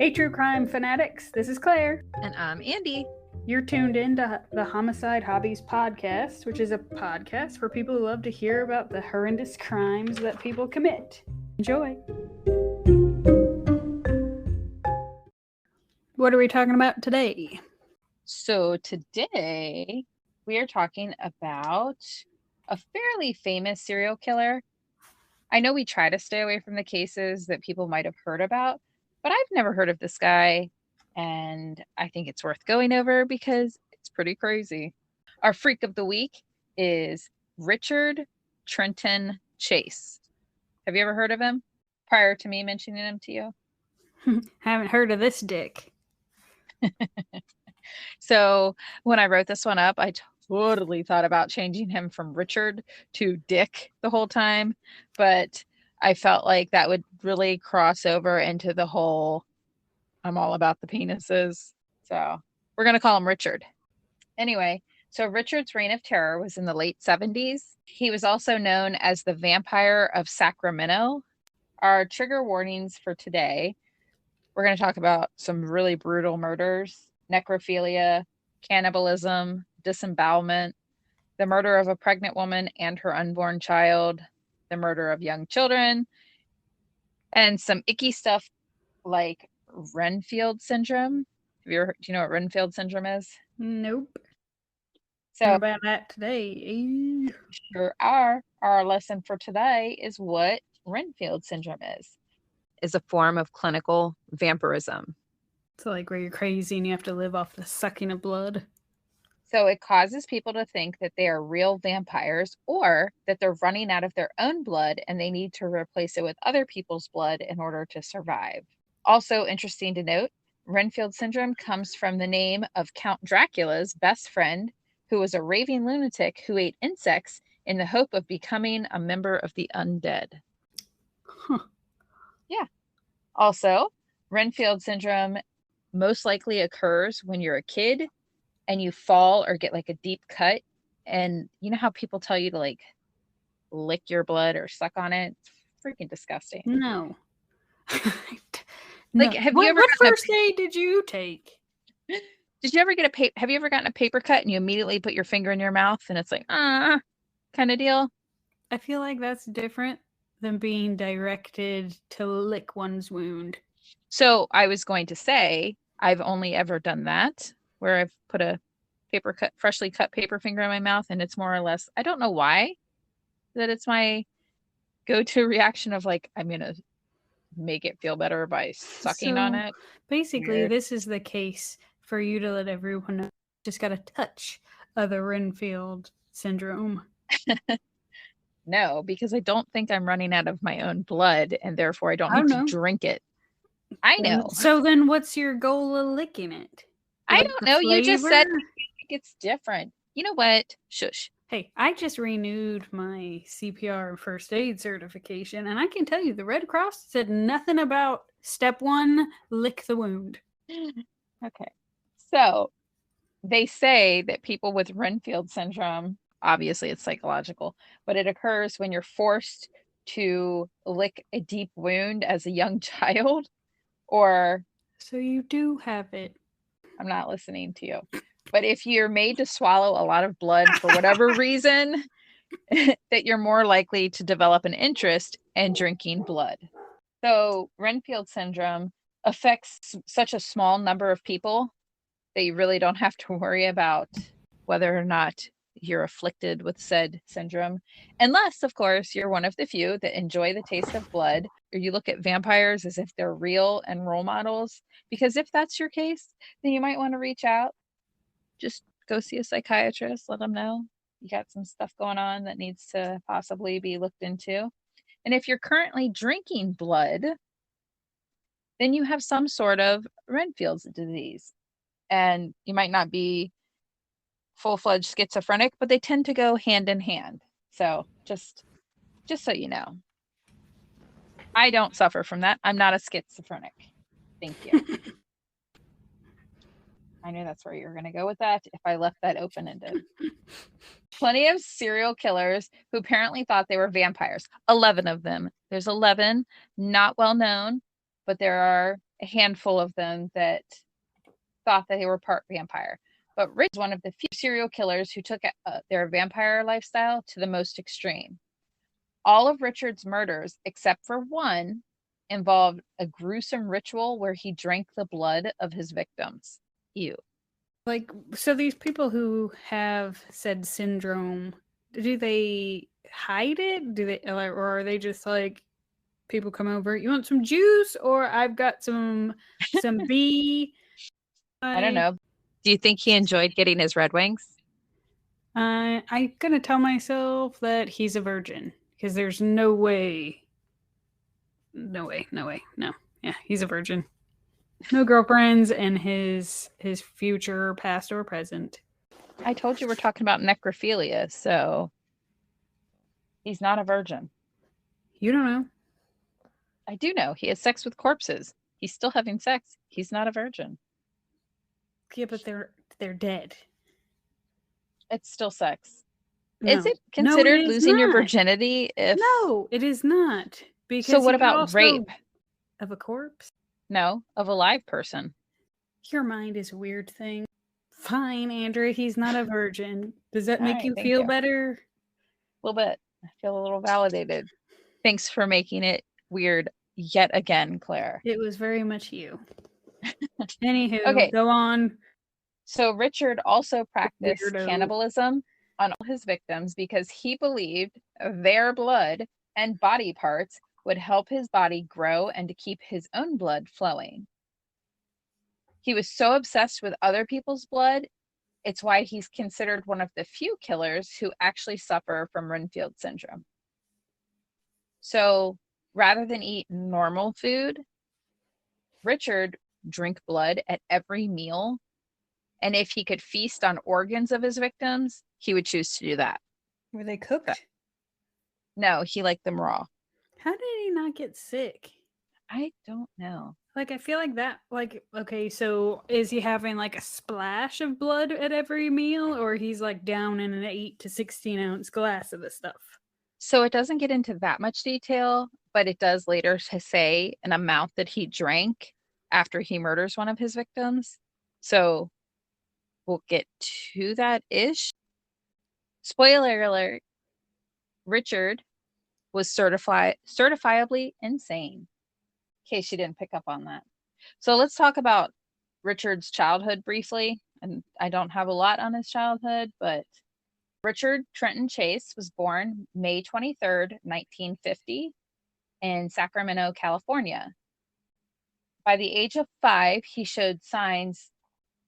Hey, true crime fanatics, this is Claire. And I'm Andi. You're tuned in to the Homicide Hobbies podcast, which is a podcast for people who love to hear about the horrendous crimes that people commit. Enjoy. What are we talking about today? So today we are talking about a fairly famous serial killer. I know we try to stay away from the cases that people might have heard about, but I've never heard of this guy, and I think it's worth going over because it's pretty crazy. Our freak of the week is Richard Trenton Chase. Have you ever heard of him prior to me mentioning him to you? Haven't heard of this dick. So when I wrote this one up, I totally thought about changing him from Richard to Dick the whole time, but I felt like that would really cross over into the whole I'm all about the penises. So we're going to call him Richard. Anyway, so Richard's reign of terror was in the late 70s. He was also known as the Vampire of Sacramento. Our trigger warnings for today, we're going to talk about some really brutal murders, necrophilia, cannibalism, disembowelment, the murder of a pregnant woman and her unborn child, the murder of young children, and some icky stuff like Renfield Syndrome. Do you know what Renfield Syndrome is? Nope. So about that today. Sure are. Our lesson for today is what Renfield Syndrome is a form of clinical vampirism. So like where you're crazy and you have to live off the sucking of blood. So it causes people to think that they are real vampires or that they're running out of their own blood and they need to replace it with other people's blood in order to survive. Also interesting to note, Renfield Syndrome comes from the name of Count Dracula's best friend, who was a raving lunatic who ate insects in the hope of becoming a member of the undead. Huh. Yeah. Also, Renfield Syndrome most likely occurs when you're a kid and you fall or get like a deep cut. And you know how people tell you to like lick your blood or suck on it? It's freaking disgusting. No. Like, have you ever what first aid did you take? Did you ever get have you ever gotten a paper cut and you immediately put your finger in your mouth and it's like, kind of deal? I feel like that's different than being directed to lick one's wound. So I was going to say, I've only ever done that, where I've put a freshly cut paper finger in my mouth, and it's more or less, I don't know why, that it's my go-to reaction of like, I'm going to make it feel better by sucking on it. Basically, Weird. This is the case for you to let everyone know. Just got a touch of the Renfield Syndrome. No, because I don't think I'm running out of my own blood, and therefore I don't need to drink it. I know. So then what's your goal of licking it? I don't know. You just said you think it's different. You know what? Shush. Hey, I just renewed my CPR and first aid certification, and I can tell you the Red Cross said nothing about step 1, lick the wound. Okay. So they say that people with Renfield Syndrome, obviously it's psychological, but it occurs when you're forced to lick a deep wound as a young child, or... So you do have it. I'm not listening to you. But if you're made to swallow a lot of blood for whatever reason, that you're more likely to develop an interest in drinking blood. So Renfield Syndrome affects such a small number of people that you really don't have to worry about whether or not you're afflicted with said syndrome. Unless, of course, you're one of the few that enjoy the taste of blood, or you look at vampires as if they're real and role models. Because if that's your case, then you might want to reach out. Just go see a psychiatrist, let them know you got some stuff going on that needs to possibly be looked into. And if you're currently drinking blood, then you have some sort of Renfield's disease. And you might not be full-fledged schizophrenic, but they tend to go hand in hand. So just so you know. I don't suffer from that. I'm not a schizophrenic. Thank you. I knew that's where you were going to go with that if I left that open-ended. Plenty of serial killers who apparently thought they were vampires. 11 of them. There's 11, not well known, but there are a handful of them that thought that they were part vampire. But Rich was one of the few serial killers who took their vampire lifestyle to the most extreme. All of Richard's murders, except for one, involved a gruesome ritual where he drank the blood of his victims. Ew. Like, so these people who have said syndrome, do they hide it? Do they, or are they just like, people come over, you want some juice, or I've got some bee? I don't know. Do you think he enjoyed getting his Red Wings? I'm gonna tell myself that he's a virgin, because there's no way. No. Yeah, he's a virgin. No girlfriends, and his future, past or present. I told you we're talking about necrophilia, so he's not a virgin. You don't know. I do know. He has sex with corpses. He's still having sex. He's not a virgin. Yeah, but they're dead. It's still sex. No. Is it considered it is losing your not. virginity if... No, it is not. Because so what about rape? Of a corpse? No, of a live person. Your mind is a weird thing. Fine, Andrea, he's not a virgin. Does that make you Thank feel you. A little bit. I feel a little validated. Thanks for making it weird yet again, Claire. It was very much you. Anywho, Okay. go on. So Richard also practiced cannibalism on all his victims because he believed their blood and body parts would help his body grow and to keep his own blood flowing. He was so obsessed with other people's blood, it's why he's considered one of the few killers who actually suffer from Renfield Syndrome. So rather than eat normal food, Richard drank blood at every meal. And if he could feast on organs of his victims, he would choose to do that. Were they cooked? No, he liked them raw. How did he not get sick? I don't know. Like, I feel like that, like, okay, so is he having like a splash of blood at every meal, or he's like down in an 8 to 16 ounce glass of the stuff? So it doesn't get into that much detail, but it does later to say an amount that he drank after he murders one of his victims. So we'll get to that-ish. Spoiler alert, Richard was certifiably insane, in case you didn't pick up on that. So let's talk about Richard's childhood briefly. And I don't have a lot on his childhood, but Richard Trenton Chase was born May 23rd, 1950 in Sacramento, California. By the age of 5, he showed signs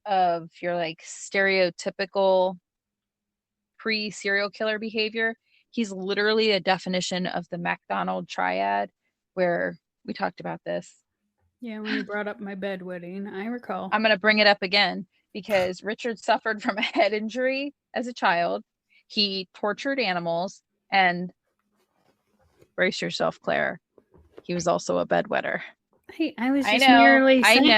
of your like stereotypical pre-serial killer behavior. He's literally a definition of the McDonald triad, where we talked about this. Yeah, when you brought up my bedwetting, I recall. I'm going to bring it up again because Richard suffered from a head injury as a child. He tortured animals, and brace yourself, Claire, he was also a bedwetter. Hey, I was just merely saying.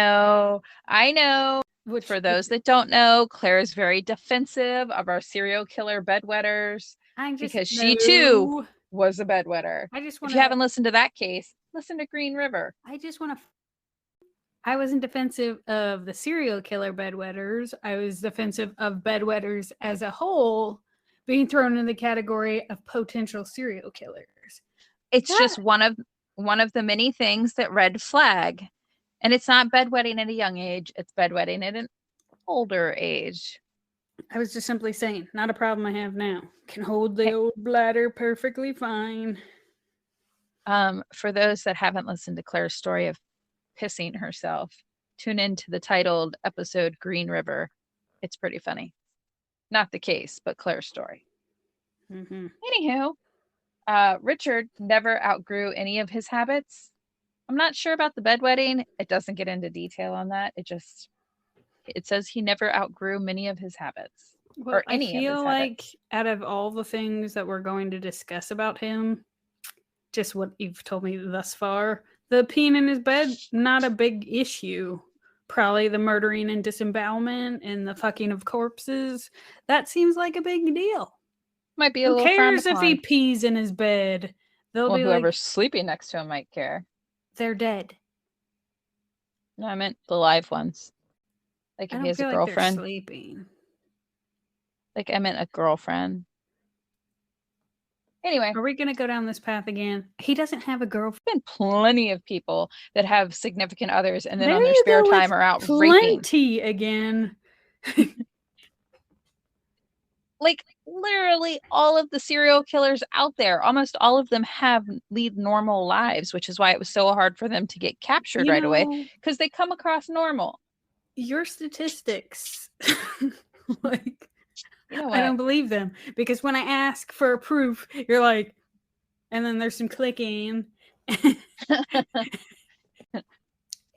I know. For those that don't know, Claire is very defensive of our serial killer bedwetters because she too was a bedwetter. If you haven't listened to that case, listen to Green River. I wasn't defensive of the serial killer bedwetters. I was defensive of bedwetters as a whole being thrown in the category of potential serial killers. It's just one of the many things that red flag. And it's not bedwetting at a young age. It's bedwetting at an older age. I was just simply saying, not a problem I have now. Can hold the old bladder perfectly fine. For those that haven't listened to Claire's story of pissing herself, tune into the titled episode Green River. It's pretty funny. Not the case, but Claire's story. Mm-hmm. Anywho, Richard never outgrew any of his habits. I'm not sure about the bedwetting. It doesn't get into detail on that. It says he never outgrew many of his habits. Well, or any I feel of his like habits. Out of all the things that we're going to discuss about him, just what you've told me thus far, the peeing in his bed, not a big issue. Probably the murdering and disembowelment and the fucking of corpses. That seems like a big deal. Might be a Who little frowned cares if upon. he pees in his bed? They'll be whoever's like, sleeping next to him might care. they're dead. No, I meant the live ones. Like I if he don't has a feel like they're girlfriend. sleeping. Like I meant a girlfriend. Anyway, Are we going to go down this path again? He doesn't have a girlfriend. been plenty of people that have significant others and then There on their you spare go time with are out raping. plenty again. Like literally all of the serial killers out there, almost all of them lead normal lives, which is why it was so hard for them to get captured right away, because they come across normal. Your statistics, like, you know what? I don't believe them, because when I ask for proof, you're like, and then there's some clicking.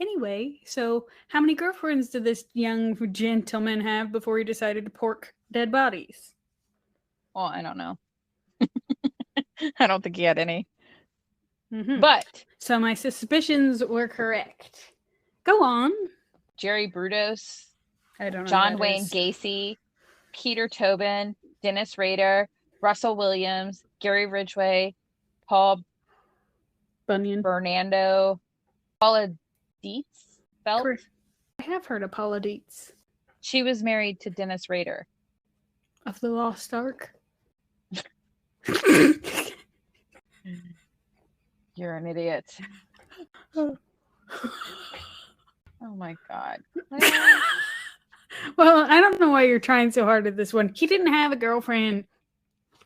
Anyway, so how many girlfriends did this young gentleman have before he decided to pork dead bodies? Well, I don't know. I don't think he had any. Mm-hmm. But so my suspicions were correct. Go on. Jerry Brudos, I don't know. John Wayne Gacy, Peter Tobin, Dennis Rader, Russell Williams, Gary Ridgway, Paul Bunyan, Fernando, Paula Dietz. I have heard of Paula Dietz. She was married to Dennis Rader of the Lost Ark. You're an idiot. Oh my God. Well, I don't know why you're trying so hard at this one. He didn't have a girlfriend.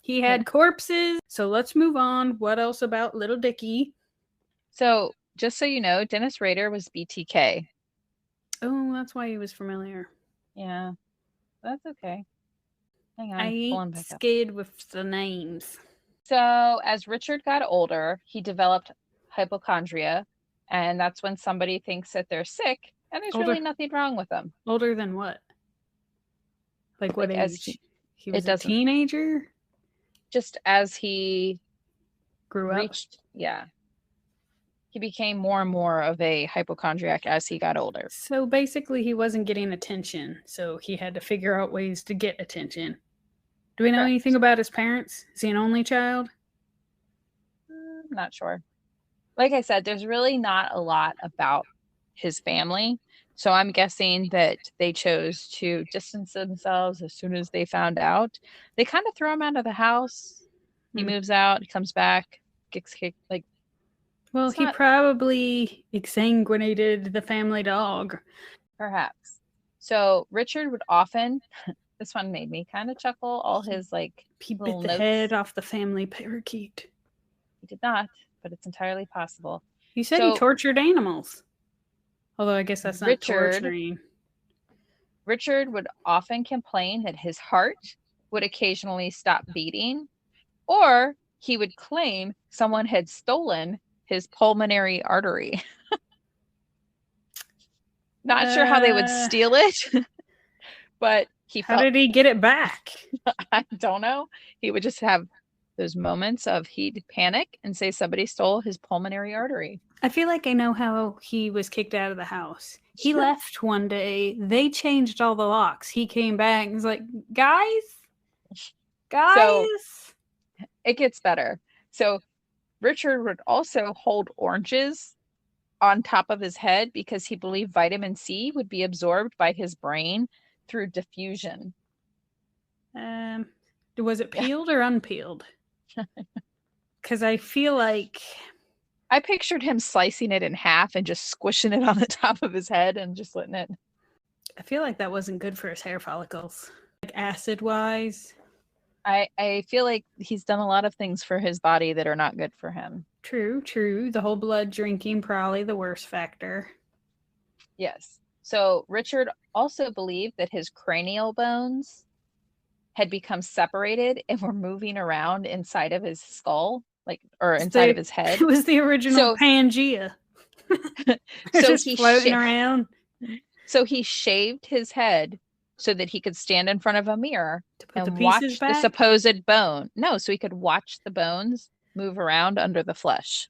He had corpses. So let's move on. What else about Little Dicky? So just so you know, Dennis Rader was BTK. Oh, that's why he was familiar. Yeah, that's okay. Hang on. I ain't scared with the names. So as Richard got older, he developed hypochondria, and that's when somebody thinks that they're sick, and there's really nothing wrong with them. Older than what? Like what age? He was a teenager? Just as he grew up? Yeah. He became more and more of a hypochondriac as he got older. So basically he wasn't getting attention, so he had to figure out ways to get attention. Do we know anything about his parents? Is he an only child? Not sure. Like I said, there's really not a lot about his family. So I'm guessing that they chose to distance themselves as soon as they found out. They kind of throw him out of the house. He moves out, he comes back, gets kicked. Like, well, he probably exsanguinated the family dog. Perhaps. So Richard would often, this one made me kind of chuckle, all his like he bit the head off the family parakeet. He did not, but it's entirely possible. You said he tortured animals. Although I guess that's not torturing. Richard would often complain that his heart would occasionally stop beating, or he would claim someone had stolen his pulmonary artery. Not sure how they would steal it, but how did he get it back? I don't know. He would just have those moments of he'd panic and say somebody stole his pulmonary artery. I feel like I know how he was kicked out of the house. He left one day. They changed all the locks. He came back and was like, guys. So it gets better. So Richard would also hold oranges on top of his head because he believed vitamin C would be absorbed by his brain through diffusion. Was it peeled or unpeeled? Because I feel like I pictured him slicing it in half and just squishing it on the top of his head and just letting it. I feel like that wasn't good for his hair follicles. Like acid wise. I feel like he's done a lot of things for his body that are not good for him. True. The whole blood drinking, probably the worst factor. Yes. So Richard also believed that his cranial bones had become separated and were moving around inside of his skull, or inside of his head. It was the original Pangea. So he's floating around. So he shaved his head so that he could stand in front of a mirror and watch the supposed bone. No, so he could watch the bones move around under the flesh.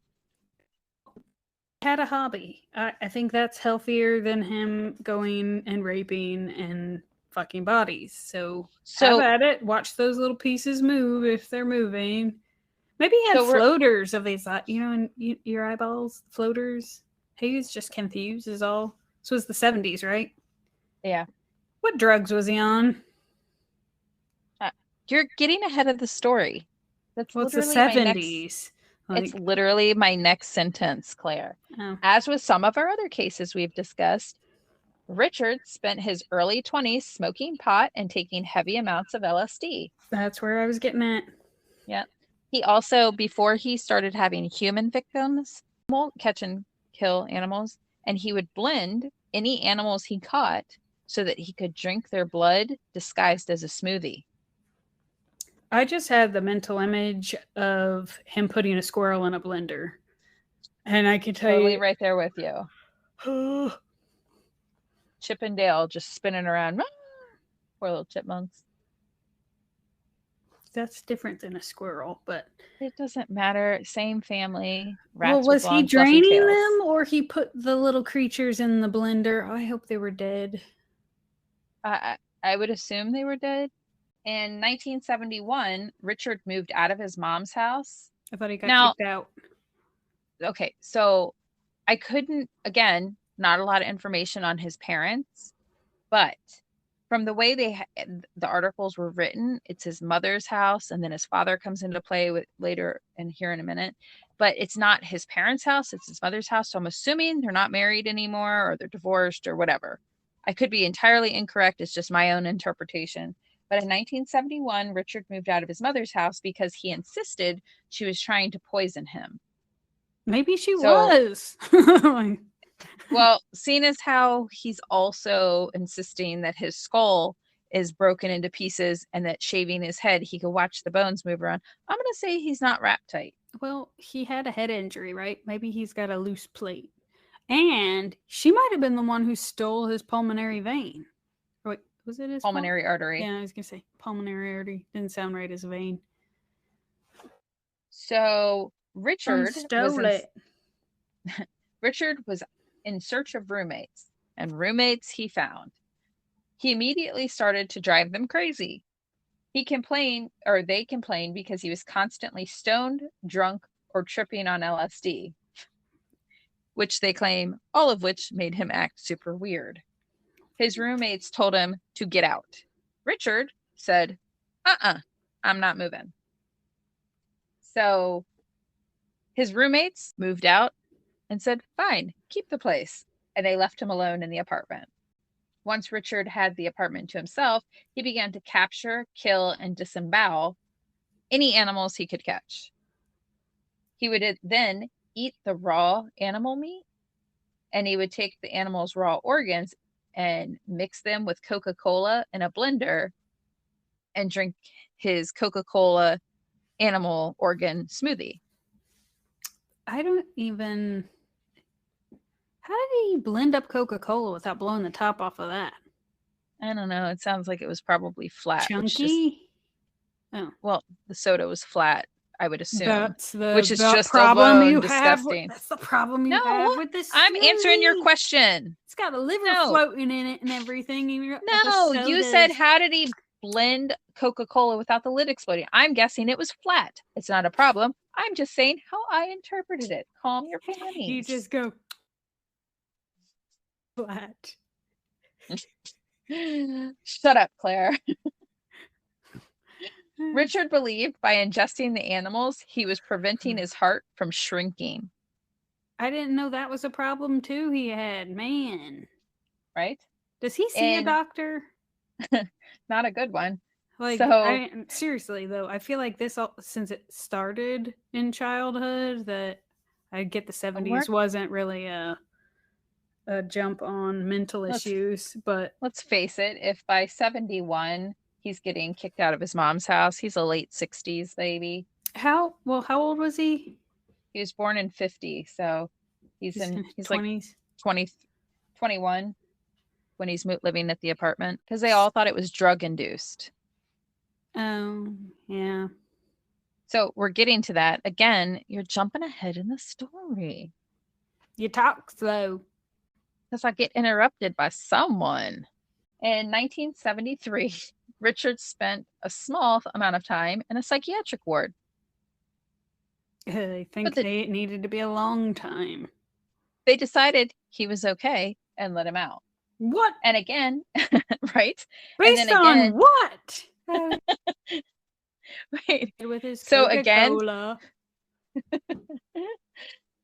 Had a hobby. I think that's healthier than him going and raping and fucking bodies. So have at it. Watch those little pieces move if they're moving. Maybe he had floaters of these, in your eyeballs. Floaters. He was just confused is all. This was the 70s, right? Yeah. What drugs was he on? You're getting ahead of the story. That's Well, it's the literally my next. 70s. It's literally my next sentence, Claire. Oh. As with some of our other cases we've discussed, Richard spent his early 20s smoking pot and taking heavy amounts of LSD. That's where I was getting at. Yeah. He also, before he started having human victims, catch and kill animals, and he would blend any animals he caught so that he could drink their blood disguised as a smoothie. I just had the mental image of him putting a squirrel in a blender. And I can tell Totally you. right there with you. Chip and Dale just spinning around. Poor little chipmunks. That's different than a squirrel, but it doesn't matter. Same family. Well, was he draining them, or he put the little creatures in the blender? I hope they were dead. I would assume they were dead. In 1971, Richard moved out of his mom's house. I thought he got kicked out. Okay, so I couldn't, again, not a lot of information on his parents, but from the way the articles were written, it's his mother's house, and then his father comes into play with later and here in a minute. But it's not his parents' house, it's his mother's house. So I'm assuming they're not married anymore, or they're divorced, or whatever. I could be entirely incorrect. It's just my own interpretation. But in 1971, Richard moved out of his mother's house because he insisted she was trying to poison him. Maybe she was. Well, seeing as how he's also insisting that his skull is broken into pieces and that shaving his head, he could watch the bones move around, I'm going to say he's not wrapped tight. Well, he had a head injury, right? Maybe he's got a loose plate. And she might have been the one who stole his pulmonary vein. Wait, was it his pulmonary artery? Yeah, I was going to say pulmonary artery. Didn't sound right as a vein. So Richard was in search of roommates, and roommates he found. He immediately started to drive them crazy. They complained because he was constantly stoned, drunk, or tripping on LSD, which they claim, all of which made him act super weird. His roommates told him to get out. Richard said, I'm not moving. So his roommates moved out and said, fine, keep the place. And they left him alone in the apartment. Once Richard had the apartment to himself, he began to capture, kill, and disembowel any animals he could catch. He would then eat the raw animal meat, and he would take the animal's raw organs and mix them with Coca-Cola in a blender and drink his Coca-Cola animal organ smoothie. How did he blend up Coca-Cola without blowing the top off of that? I don't know. It sounds like it was probably flat. Chunky? Well, the soda was flat, I would assume. That's which is just problem alone you disgusting. That's the problem you have with this. I'm answering your question. It's got a liver floating in it and everything. No, you said, how did he blend Coca-Cola without the lid exploding? I'm guessing it was flat. It's not a problem. I'm just saying how I interpreted it. Calm your panties. You just go flat. Shut up, Claire. Richard believed by ingesting the animals, he was preventing his heart from shrinking. I didn't know that was a problem too he had, man. Right? Does he see a doctor? Not a good one. Seriously though, I feel like this, since it started in childhood, that I get the 70s wasn't really a jump on mental issues, but let's face it, if by 71 he's getting kicked out of his mom's house, he's a late 60s baby. How old was he? He was born in 50, so he's in his 20s, like 21 when he's living at the apartment, because they all thought it was drug induced. Oh, yeah. So we're getting to that. Again, you're jumping ahead in the story. You talk slow. Because I get interrupted by someone. In 1973, Richard spent a small amount of time in a psychiatric ward. I think it needed to be a long time. They decided he was okay and let him out. What? And again, right? Based and then again, on what? right. With his So again, Coca-Cola.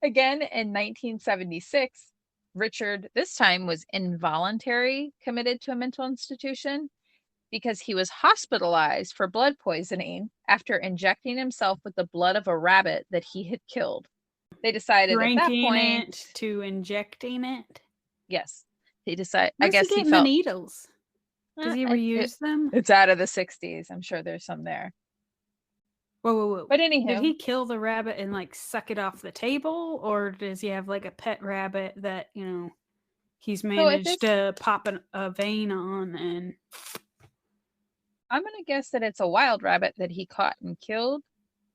again in 1976, Richard this time was involuntary committed to a mental institution because he was hospitalized for blood poisoning after injecting himself with the blood of a rabbit that he had killed. They decided at that Drinking point it to injecting it. Yes. He decided. I Where's guess he he getting felt the needles? Does he reuse them? it's out of the 60s. I'm sure there's some there. Whoa. But anywho, did he kill the rabbit and like suck it off the table, or does he have like a pet rabbit that he's managed to pop a vein on? And I'm gonna guess that it's a wild rabbit that he caught and killed,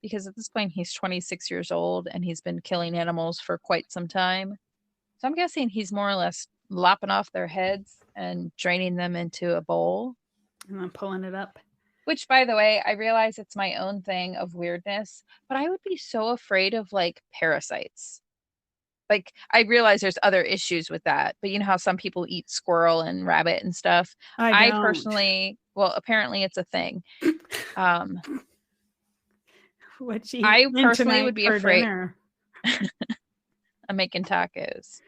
because at this point he's 26 years old and he's been killing animals for quite some time. So I'm guessing he's more or less lopping off their heads and draining them into a bowl. And then pulling it up. Which, by the way, I realize it's my own thing of weirdness, but I would be so afraid of like parasites. Like, I realize there's other issues with that, but you know how some people eat squirrel and rabbit and stuff? I personally, well, apparently it's a thing. I personally would be afraid. I'm making tacos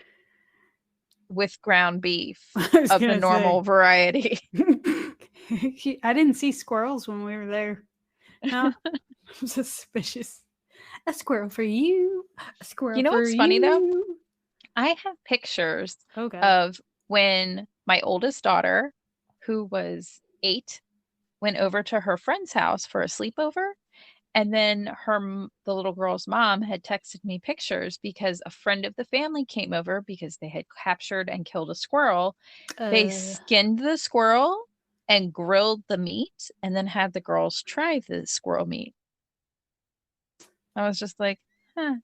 with ground beef of the normal variety. I didn't see squirrels when we were there. No, I'm suspicious. A squirrel for you. A squirrel for you. You know what's funny though? I have pictures of when my oldest daughter, who was 8, went over to her friend's house for a sleepover. And then the little girl's mom had texted me pictures because a friend of the family came over because they had captured and killed a squirrel. They skinned the squirrel and grilled the meat and then had the girls try the squirrel meat. I was just like, all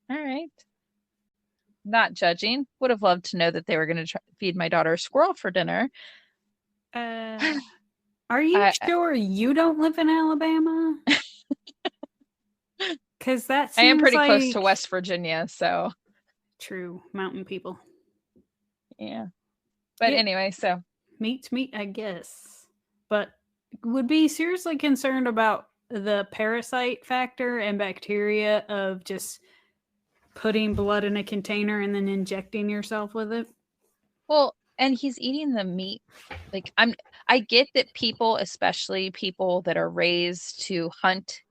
right. Not judging. Would have loved to know that they were going to feed my daughter squirrel for dinner. Are you sure you don't live in Alabama? Because that seems I am pretty close to West Virginia, so. True. Mountain people. Yeah. But anyway, so. Meat's meat, I guess. But would be seriously concerned about the parasite factor and bacteria of just putting blood in a container and then injecting yourself with it. Well, and he's eating the meat. Like, I get that people, especially people that are raised to hunt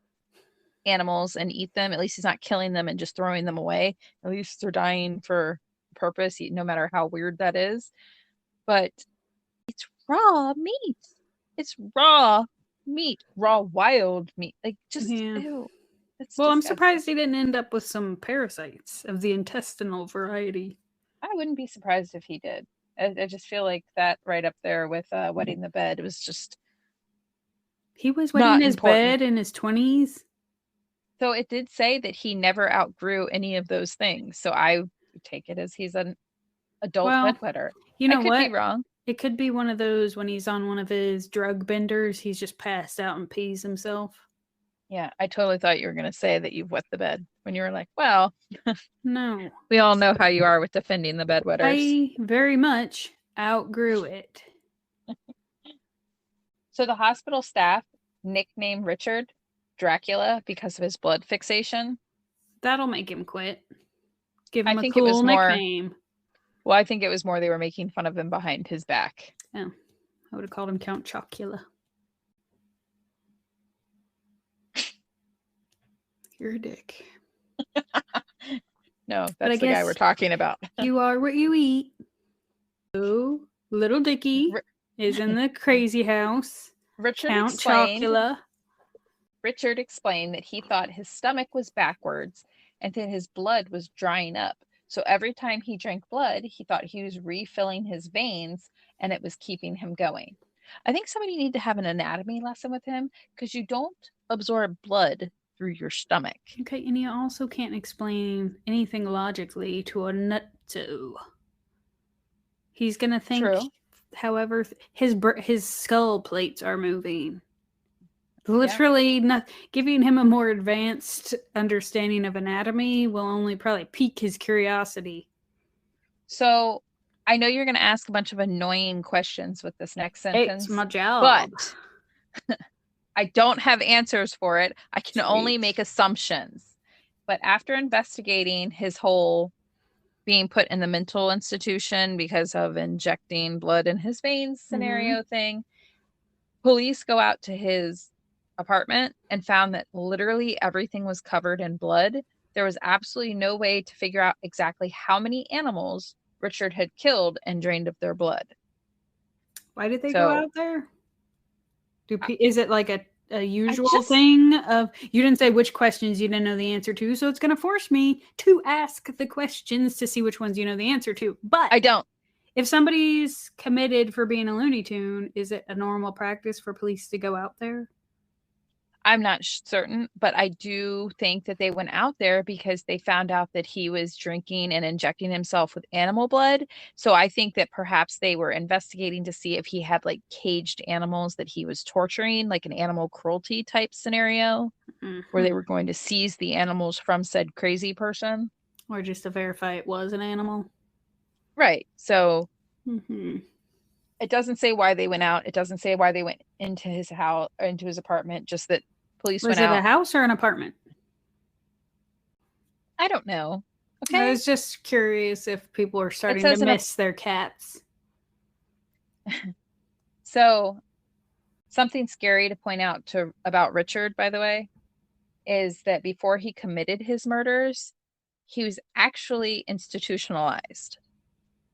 animals and eat them, at least he's not killing them and just throwing them away. At least they're dying for purpose, no matter how weird that is. But it's raw meat. It's raw meat, raw wild meat. Like, just ew. It's well, disgusting. I'm surprised he didn't end up with some parasites of the intestinal variety. I wouldn't be surprised if he did. I just feel like that right up there with wetting the bed. It was just. He was wetting his bed in his 20s. So it did say that he never outgrew any of those things. So I take it as he's an adult bedwetter. You know what? I could be wrong. It could be one of those when he's on one of his drug benders, he's just passed out and pees himself. Yeah, I totally thought you were going to say that you've wet the bed when you were like, well, no. We all know how you are with defending the bedwetters. I very much outgrew it. So the hospital staff nicknamed Richard Dracula because of his blood fixation. That'll make him quit. Give him a cool nickname. Well, I think it was more they were making fun of him behind his back. Oh, I would have called him Count Chocula. You're a dick. No, that's the guy we're talking about. You are what you eat. So, little Dickie is in the crazy house. Count Chocula. Richard explained that he thought his stomach was backwards and that his blood was drying up. So every time he drank blood, he thought he was refilling his veins and it was keeping him going. I think somebody need to have an anatomy lesson with him because you don't absorb blood through your stomach. Okay, and you also can't explain anything logically to a nutso. He's going to think, however, his skull plates are moving. Literally, not giving him a more advanced understanding of anatomy will only probably pique his curiosity. So I know you're going to ask a bunch of annoying questions with this next sentence. It's my job. But I don't have answers for it. I can only Sweet. make assumptions. But after investigating his whole being put in the mental institution because of injecting blood in his veins scenario thing, police go out to his apartment and found that literally everything was covered in blood. There was absolutely no way to figure out exactly how many animals Richard had killed and drained of their blood. Why did they go out there? Is it like a usual just, thing of, you didn't say which questions you didn't know the answer to, so it's going to force me to ask the questions to see which ones you know the answer to. But I don't. If somebody's committed for being a Looney Tune, is it a normal practice for police to go out there? I'm not certain, but I do think that they went out there because they found out that he was drinking and injecting himself with animal blood. So I think that perhaps they were investigating to see if he had like caged animals that he was torturing, like an animal cruelty type scenario, where they were going to seize the animals from said crazy person. Or just to verify it was an animal. Right. So it doesn't say why they went out. It doesn't say why they went into his house or into his apartment, just that police went out. Was it a house or an apartment? I don't know. Okay. I was just curious if people are starting to miss their cats. So something scary to point out about Richard, by the way, is that before he committed his murders, he was actually institutionalized.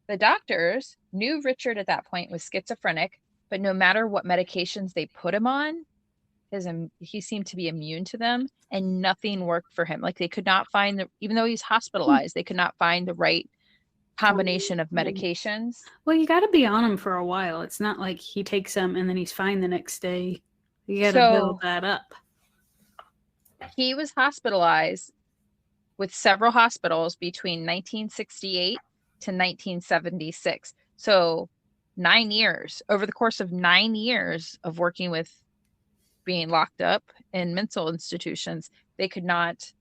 The doctors knew Richard at that point was schizophrenic, but no matter what medications they put him on, he seemed to be immune to them, and nothing worked for him. Like they could not find even though he's hospitalized, they could not find the right combination of medications. Well, you got to be on him for a while. It's not like he takes them and then he's fine the next day. You got to build that up. He was hospitalized with several hospitals between 1968 to 1976. So 9 years, over the course of 9 years of working with being locked up in mental institutions, they could not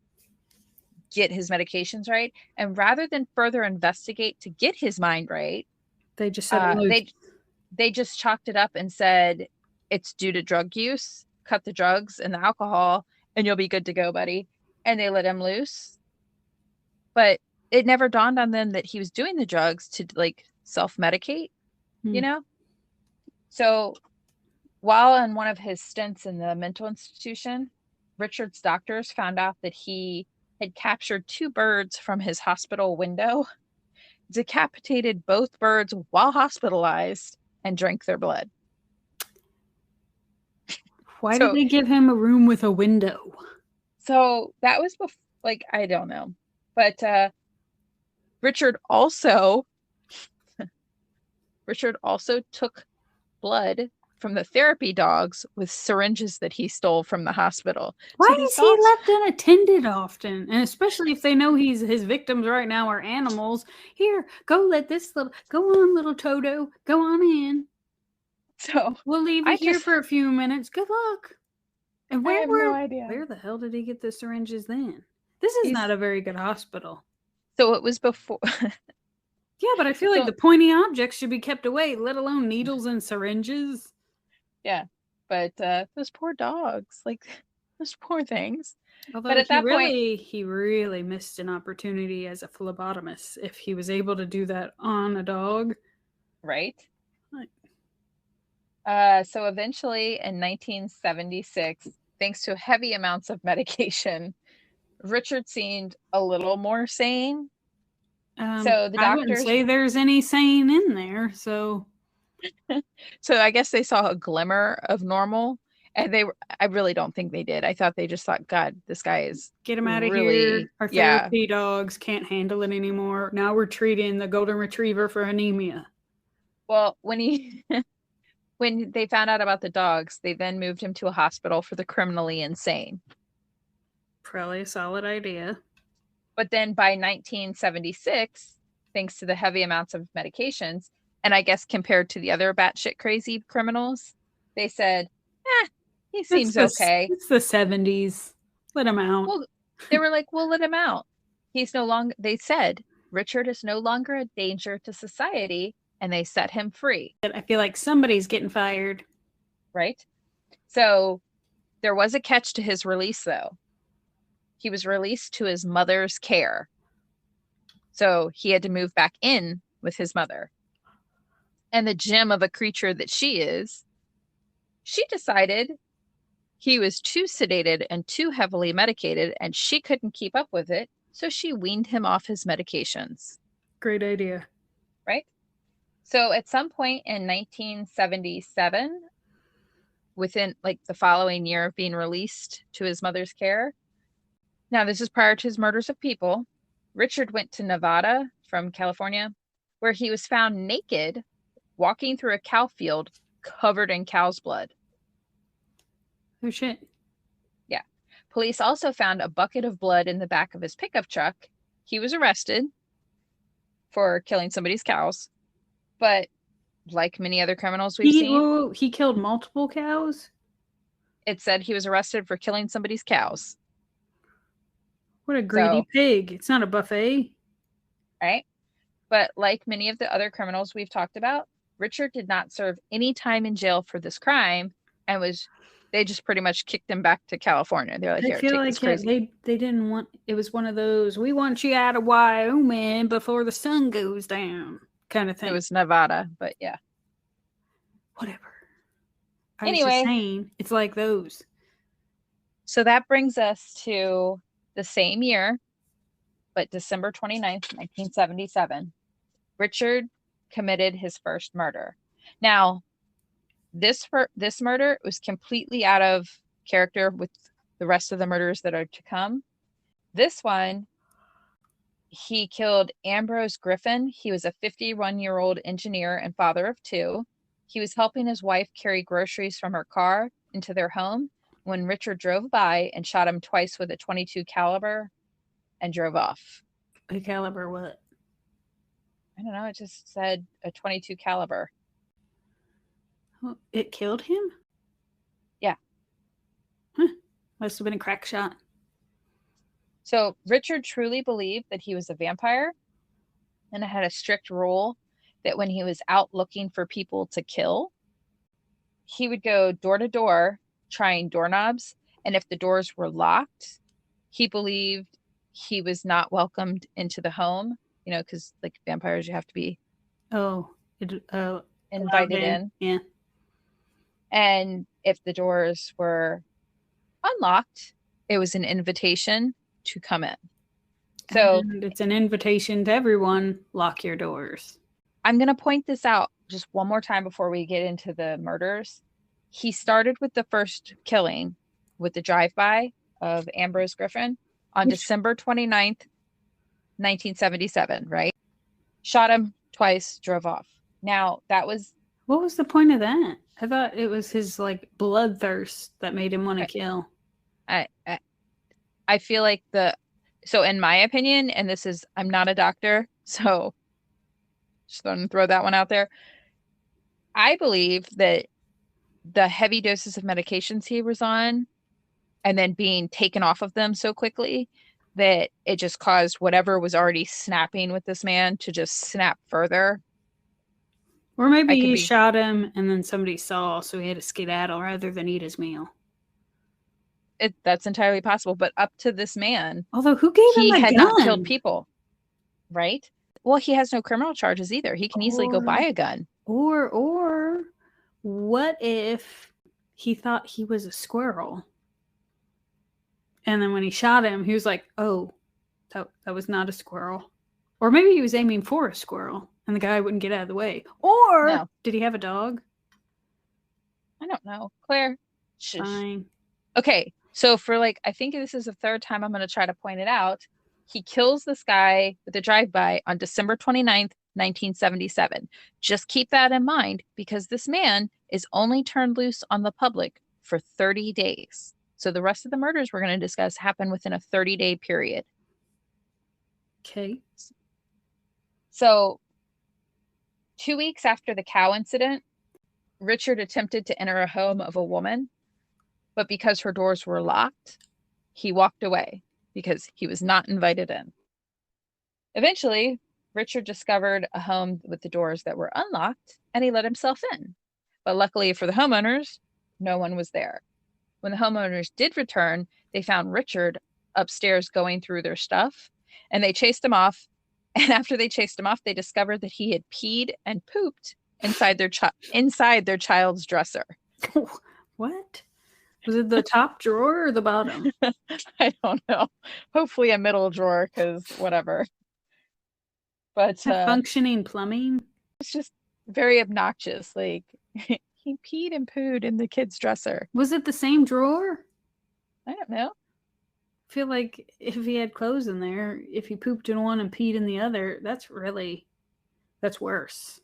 get his medications right. And rather than further investigate to get his mind right, they just said they just chalked it up and said it's due to drug use. Cut the drugs and the alcohol and you'll be good to go, buddy. And they let him loose. But it never dawned on them that he was doing the drugs to like self-medicate, you know? So while in one of his stints in the mental institution, Richard's doctors found out that he had captured 2 birds from his hospital window, decapitated both birds while hospitalized, and drank their blood. Why did they give him a room with a window? So that was I don't know. But Richard also took blood from the therapy dogs with syringes that he stole from the hospital. Why is he left unattended often? And especially if they know his victims right now are animals. Here, go on, little Toto. Go on in. So we'll leave you here for a few minutes. Good luck. And I have no idea. Where the hell did he get the syringes then? This is not a very good hospital. So it was before. Yeah, but I feel like the pointy objects should be kept away, let alone needles and syringes. Yeah, but those poor dogs, like those poor things. Although but at that point, he really missed an opportunity as a phlebotomist if he was able to do that on a dog. Right. So eventually in 1976, thanks to heavy amounts of medication, Richard seemed a little more sane. So the doctors, I wouldn't say there's any sane in there. So I guess they saw a glimmer of normal, and I really don't think they did. I thought they just thought, God, this guy is get him out of here. Our therapy dogs can't handle it anymore. Now we're treating the golden retriever for anemia. Well, when they found out about the dogs, they then moved him to a hospital for the criminally insane. Probably a solid idea. But then by 1976, thanks to the heavy amounts of medications, and I guess compared to the other batshit crazy criminals, they said, he seems okay. It's the 70s. Let him out. Well, they were like, we'll let him out. They said, Richard is no longer a danger to society, and they set him free. I feel like somebody's getting fired. Right? So there was a catch to his release, though. He was released to his mother's care. So he had to move back in with his mother. And the gem of a creature that she is, she decided he was too sedated and too heavily medicated, and she couldn't keep up with it. So she weaned him off his medications. Great idea. Right? So at some point in 1977, within like the following year of being released to his mother's care, now this is prior to his murders of people, Richard went to Nevada from California, where he was found naked, walking through a cow field covered in cow's blood. Oh, shit. Yeah. Police also found a bucket of blood in the back of his pickup truck. He was arrested for killing somebody's cows, but like many other criminals we've seen, He killed multiple cows? it said he was arrested for killing somebody's cows. What a greedy pig. It's not a buffet. Right? But like many of the other criminals we've talked about, Richard did not serve any time in jail for this crime, and they just pretty much kicked him back to California. They're like, I here, feel take like this crazy. they didn't want, it was one of those, we want you out of Wyoming before the sun goes down kind of thing. It was Nevada, but yeah. Whatever. I was Anyway, just saying, it's like those. So that brings us to the same year, but December 29th, 1977. Richard committed his first murder. Now, this murder was completely out of character with the rest of the murders that are to come. This one, he killed Ambrose Griffin. He was a 51-year-old engineer and father of two. He was helping his wife carry groceries from her car into their home when Richard drove by and shot him twice with a .22 caliber and drove off. A caliber what? I don't know. It just said a .22 caliber. Oh, it killed him? Yeah. Huh. Must have been a crack shot. So Richard truly believed that he was a vampire, and had a strict rule that when he was out looking for people to kill, he would go door to door trying doorknobs, and if the doors were locked, he believed he was not welcomed into the home, because like vampires, you have to be invited in. Yeah. And if the doors were unlocked, it was an invitation to come in. So and it's an invitation to everyone, lock your doors. I'm going to point this out just one more time before we get into the murders. He started with the first killing with the drive-by of Ambrose Griffin on December 29th, 1977, right? Shot him twice, drove off. Now, that was... What was the point of that? I thought it was his, bloodthirst that made him want to kill. I feel like so in my opinion, and this is, I'm not a doctor, so just throw that one out there. I believe that the heavy doses of medications he was on and then being taken off of them so quickly that it just caused whatever was already snapping with this man to just snap further. Or maybe he shot him and then somebody saw, so he had to skedaddle rather than eat his meal. That's entirely possible, but up to this man, although who gave him a gun? He had not killed people, right? Well, he has no criminal charges either. He can easily go buy a gun. Or what if he thought he was a squirrel, and then when he shot him, he was like, "Oh, that was not a squirrel," or maybe he was aiming for a squirrel, and the guy wouldn't get out of the way. Or did he have a dog? I don't know, Claire. Fine. Okay. So for I think this is the third time I'm going to try to point it out. He kills this guy with a drive-by on December 29th, 1977. Just keep that in mind, because this man is only turned loose on the public for 30 days. So the rest of the murders we're going to discuss happen within a 30-day period. Okay. So 2 weeks after the cow incident, Richard attempted to enter a home of a woman, but because her doors were locked, he walked away because he was not invited in. Eventually, Richard discovered a home with the doors that were unlocked, and he let himself in. But luckily for the homeowners, no one was there. When the homeowners did return, they found Richard upstairs going through their stuff, and they chased him off. And after they chased him off, they discovered that he had peed and pooped inside their child's dresser. What? Was it the top drawer or the bottom? I don't know. Hopefully a middle drawer, because whatever. But functioning plumbing? It's just very obnoxious. Like, he peed and pooed in the kid's dresser. Was it the same drawer? I don't know. I feel like if he had clothes in there, if he pooped in one and peed in the other, that's worse.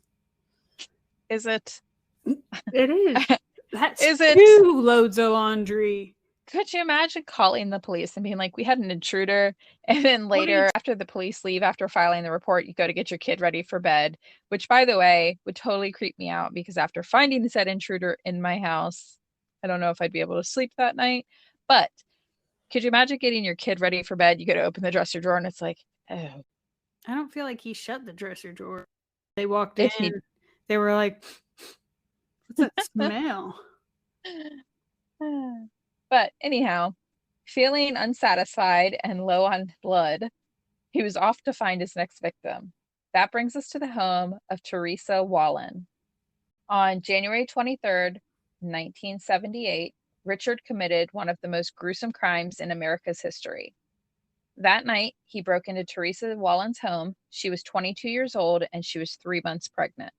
Is it? It is. That's Is it 2 loads of laundry. Could you imagine calling the police and being like, we had an intruder, and then later, after the police leave, after filing the report, you go to get your kid ready for bed, which, by the way, would totally creep me out, because after finding said intruder in my house, I don't know if I'd be able to sleep that night. But could you imagine getting your kid ready for bed? You go to open the dresser drawer and it's like, oh. I don't feel like he shut the dresser drawer. They walked in, they were like, what's that smell? But anyhow, feeling unsatisfied and low on blood, he was off to find his next victim. That brings us to the home of Teresa Wallen. On January 23rd, 1978, Richard committed one of the most gruesome crimes in America's history. That night, he broke into Teresa Wallen's home. She was 22 years old and she was 3 months pregnant.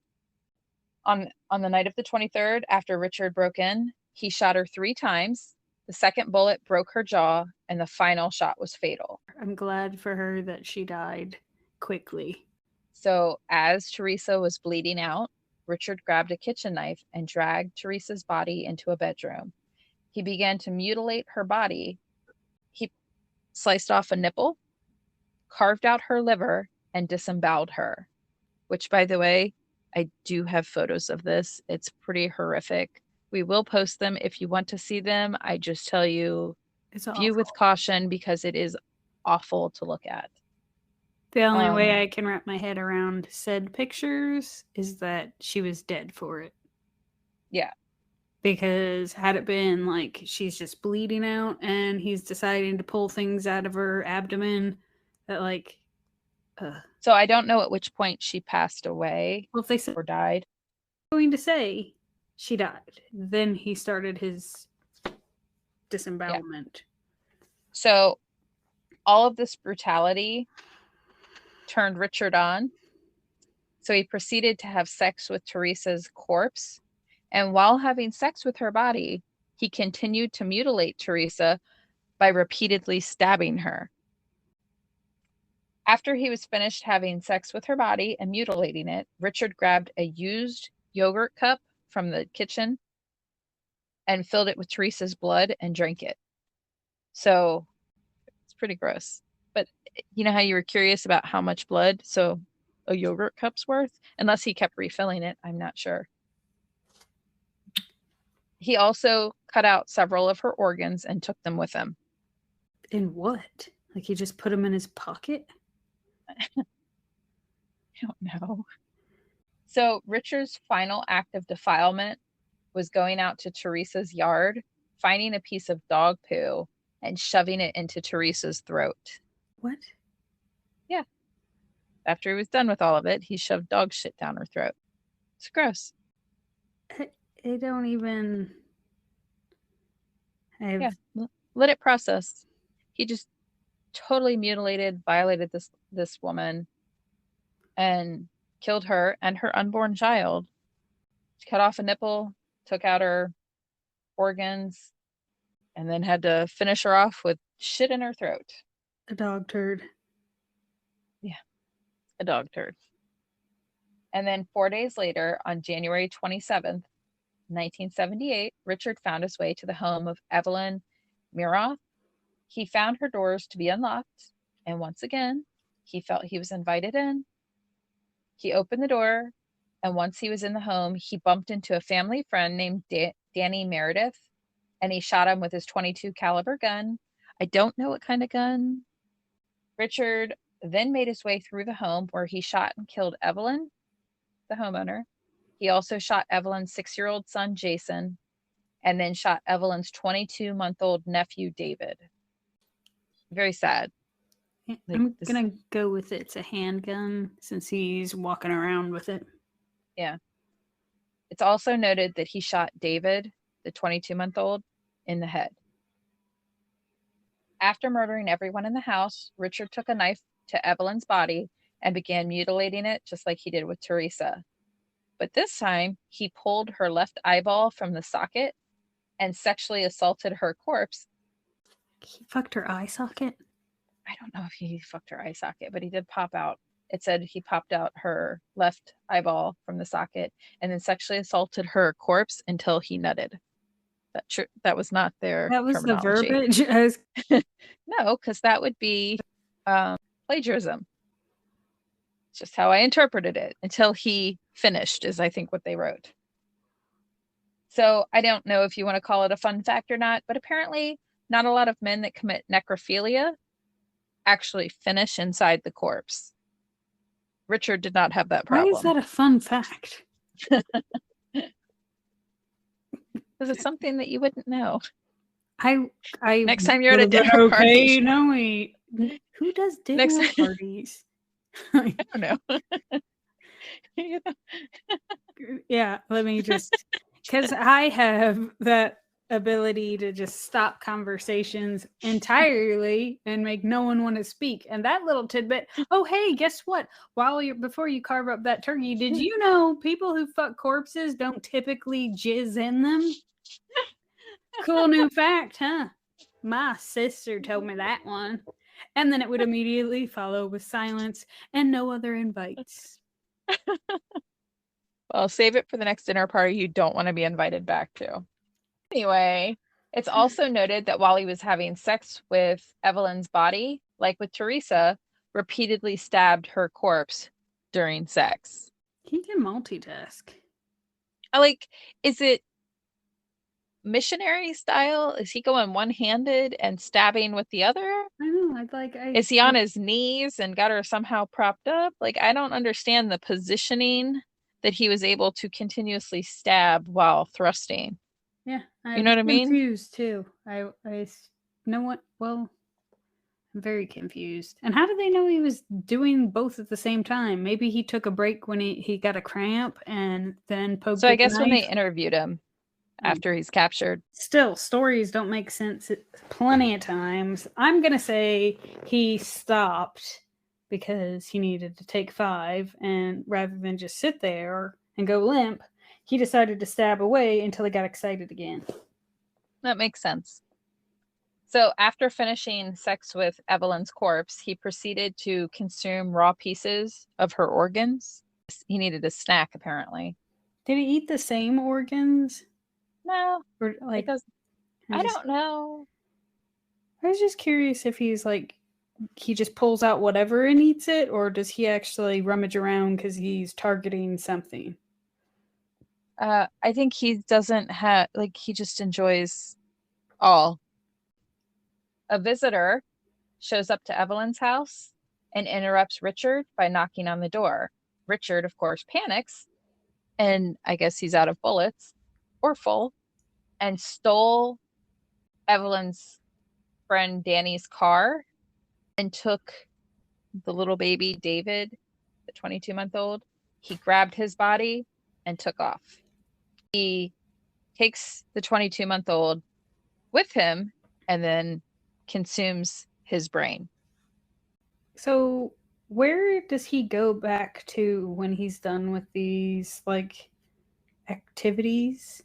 On the night of the 23rd, after Richard broke in, he shot her 3 times. The second bullet broke her jaw, and the final shot was fatal. I'm glad for her that she died quickly. So as Teresa was bleeding out, Richard grabbed a kitchen knife and dragged Teresa's body into a bedroom. He began to mutilate her body. He sliced off a nipple, carved out her liver, and disemboweled her, which, by the way, I do have photos of this. It's pretty horrific. We will post them if you want to see them. I just tell you, view with caution, because it is awful to look at. The only way I can wrap my head around said pictures is that she was dead for it. Yeah. Because had it been like she's just bleeding out and he's deciding to pull things out of her abdomen, that like... So I don't know at which point she passed away, well, if they said, or died. I'm going to say she died. Then he started his disembowelment. Yeah. So all of this brutality turned Richard on. So he proceeded to have sex with Teresa's corpse. And while having sex with her body, he continued to mutilate Teresa by repeatedly stabbing her. After he was finished having sex with her body and mutilating it, Richard grabbed a used yogurt cup from the kitchen and filled it with Teresa's blood and drank it. So it's pretty gross. But you know how you were curious about how much blood? So a yogurt cup's worth? Unless he kept refilling it, I'm not sure. He also cut out several of her organs and took them with him. In what? Like he just put them in his pocket? I don't know. So Richard's final act of defilement was going out to Teresa's yard, finding a piece of dog poo, and shoving it into Teresa's throat. What? Yeah. After he was done with all of it, he shoved dog shit down her throat. It's gross. I don't even... Yeah. Let it process. He just totally mutilated, violated this woman, and killed her and her unborn child. She cut off a nipple, took out her organs, and then had to finish her off with shit in her throat. A dog turd. Yeah, a dog turd. And then 4 days later, on January 27th, 1978, Richard found his way to the home of Evelyn Miroth. He found her doors to be unlocked, and once again, he felt he was invited in. He opened the door, and once he was in the home, he bumped into a family friend named Danny Meredith, and he shot him with his .22 caliber gun. I don't know what kind of gun. Richard then made his way through the home where he shot and killed Evelyn, the homeowner. He also shot Evelyn's 6-year-old son, Jason, and then shot Evelyn's 22-month-old nephew, David. Very sad. I'm going to go with it's a handgun since he's walking around with it. Yeah. It's also noted that he shot David, the 22-month-old, in the head. After murdering everyone in the house, Richard took a knife to Evelyn's body and began mutilating it just like he did with Teresa. But this time, he pulled her left eyeball from the socket and sexually assaulted her corpse. He fucked her eye socket? I don't know if he fucked her eye socket, but he did pop out. It said he popped out her left eyeball from the socket and then sexually assaulted her corpse until he nutted. That was not their That was the terminology. verbiage? No, because that would be plagiarism. It's just how I interpreted it. Until he finished is I think what they wrote. So I don't know if you want to call it a fun fact or not, but apparently not a lot of men that commit necrophilia actually finish inside the corpse. Richard did not have that problem. Why is that a fun fact? Because it's something that you wouldn't know. I next time you're at a dinner party. Who does dinner parties? I don't know. Yeah, let me just, because I have that ability to just stop conversations entirely and make no one want to speak. And that little tidbit, oh hey, guess what? Before you carve up that turkey, did you know people who fuck corpses don't typically jizz in them? Cool new fact, huh? My sister told me that one. And then it would immediately follow with silence and no other invites. Well, save it for the next dinner party you don't want to be invited back to. Anyway, it's also noted that while he was having sex with Evelyn's body, like with Teresa, repeatedly stabbed her corpse during sex. He can multitask. Is it missionary style? Is he going one-handed and stabbing with the other? I know. Is he on his knees and got her somehow propped up? I don't understand the positioning that he was able to continuously stab while thrusting. Yeah, you know what I mean? Confused too. I know what. Well, I'm very confused. And how did they know he was doing both at the same time? Maybe he took a break when he got a cramp and then poked. So I guess when they interviewed him after he's captured. Still, stories don't make sense plenty of times. I'm gonna say he stopped because he needed to take 5, and rather than just sit there and go limp, he decided to stab away until he got excited again. That makes sense. So after finishing sex with Evelyn's corpse, he proceeded to consume raw pieces of her organs. He needed a snack, apparently. Did he eat the same organs? No. Or I don't know. I was just curious if he's he just pulls out whatever and eats it, or does he actually rummage around because he's targeting something? I think he doesn't have, he just enjoys all. A visitor shows up to Evelyn's house and interrupts Richard by knocking on the door. Richard, of course, panics, and I guess he's out of bullets, or full, and stole Evelyn's friend Danny's car and took the little baby David, the 22-month-old. He grabbed his body and took off. He takes the 22-month-old with him and then consumes his brain. So where does he go back to when he's done with these activities?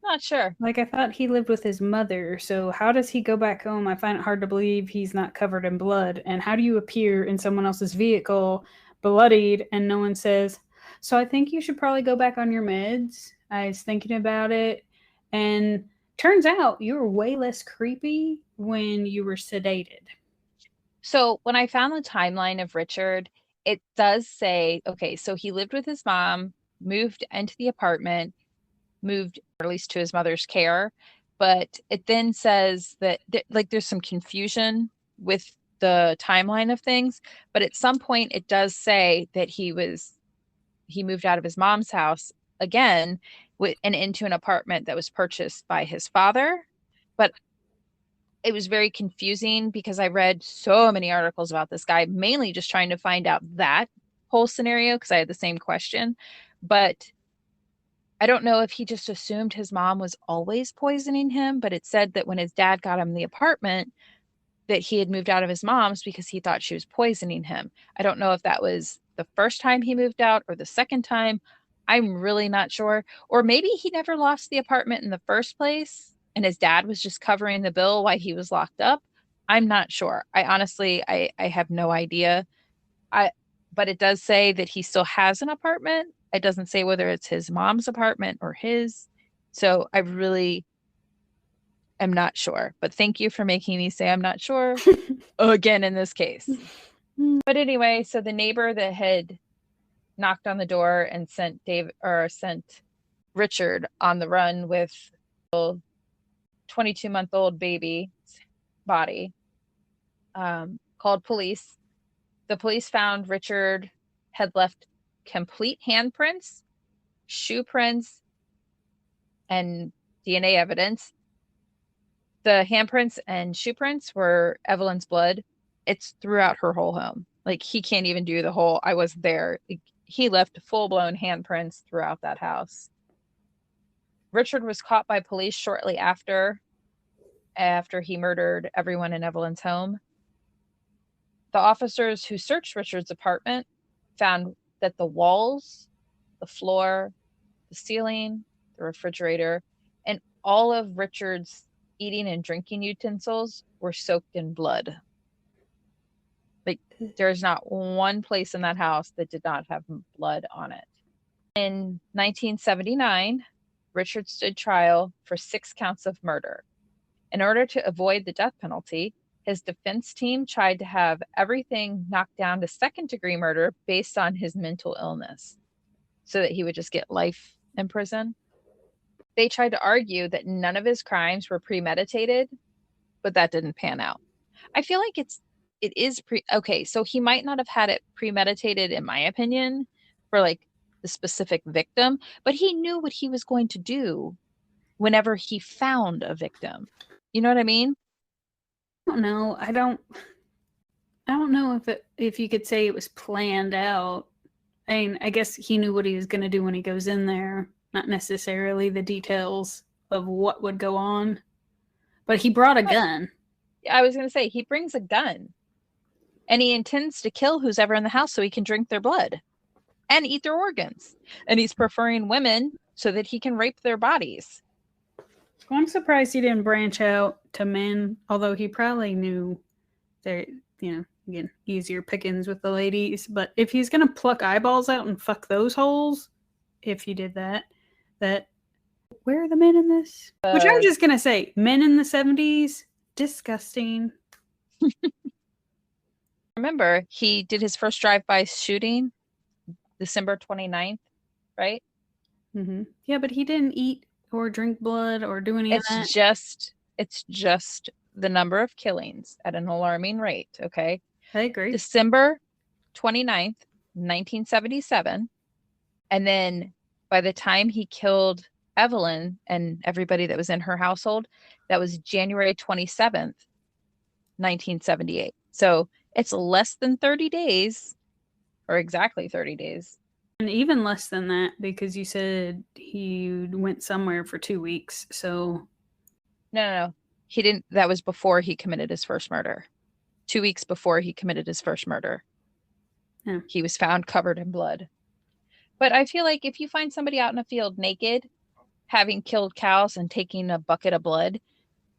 Not sure. I thought he lived with his mother, so how does he go back home? I find it hard to believe he's not covered in blood. And how do you appear in someone else's vehicle bloodied and no one says, so I think you should probably go back on your meds? I was thinking about it, and turns out you were way less creepy when you were sedated. So when I found the timeline of Richard, it does say, okay, so he lived with his mom, moved into the apartment, moved or at least to his mother's care, but it then says that there's some confusion with the timeline of things, but at some point it does say that he moved out of his mom's house again and into an apartment that was purchased by his father. But it was very confusing because I read so many articles about this guy, mainly just trying to find out that whole scenario because I had the same question. But I don't know if he just assumed his mom was always poisoning him, but it said that when his dad got him the apartment, that he had moved out of his mom's because he thought she was poisoning him. I don't know if that was the first time he moved out or the second time. I'm really not sure. Or maybe he never lost the apartment in the first place and his dad was just covering the bill while he was locked up. I'm not sure. I honestly have no idea. But it does say that he still has an apartment. It doesn't say whether it's his mom's apartment or his. So I really am not sure. But thank you for making me say I'm not sure again in this case. But anyway, so the neighbor that had knocked on the door and sent Richard on the run with a 22-month-old baby's body called police. The police found Richard had left complete handprints, shoe prints, and DNA evidence. The handprints and shoe prints were Evelyn's blood. It's throughout her whole home. Like, he can't even do the whole, I was there. He left full-blown handprints throughout that house. Richard was caught by police shortly after he murdered everyone in Evelyn's home. The officers who searched Richard's apartment found that the walls, the floor, the ceiling, the refrigerator, and all of Richard's eating and drinking utensils were soaked in blood. Like, there's not one place in that house that did not have blood on it. In 1979, Richard stood trial for 6 counts of murder. In order to avoid the death penalty, his defense team tried to have everything knocked down to second-degree murder based on his mental illness, so that he would just get life in prison. They tried to argue that none of his crimes were premeditated, but that didn't pan out. I feel like it is okay, so he might not have had it premeditated, in my opinion, for like the specific victim, but he knew what he was going to do whenever he found a victim. You know what I mean? I don't know. I don't know if you could say it was planned out. I mean, I guess he knew what he was going to do when he goes in there, not necessarily the details of what would go on. But he brought a gun. I was going to say, he brings a gun. And he intends to kill who's ever in the house so he can drink their blood and eat their organs. And he's preferring women so that he can rape their bodies. Well, I'm surprised he didn't branch out to men, although he probably knew they're, again, easier pickings with the ladies. But if he's going to pluck eyeballs out and fuck those holes, if he did that, where are the men in this? Which I'm just going to say, men in the 70s, disgusting. Remember, he did his first drive-by shooting December 29th, right? Mm-hmm. Yeah, but he didn't eat or drink blood or do any of that. It's just the number of killings at an alarming rate, okay? I agree. December 29th, 1977. And then by the time he killed Evelyn and everybody that was in her household, that was January 27th, 1978. So it's less than 30 days, or exactly 30 days. And even less than that, because you said he went somewhere for 2 weeks, so... No. He didn't. That was before he committed his first murder. 2 weeks before he committed his first murder. Yeah. He was found covered in blood. But I feel like if you find somebody out in a field naked, having killed cows and taking a bucket of blood,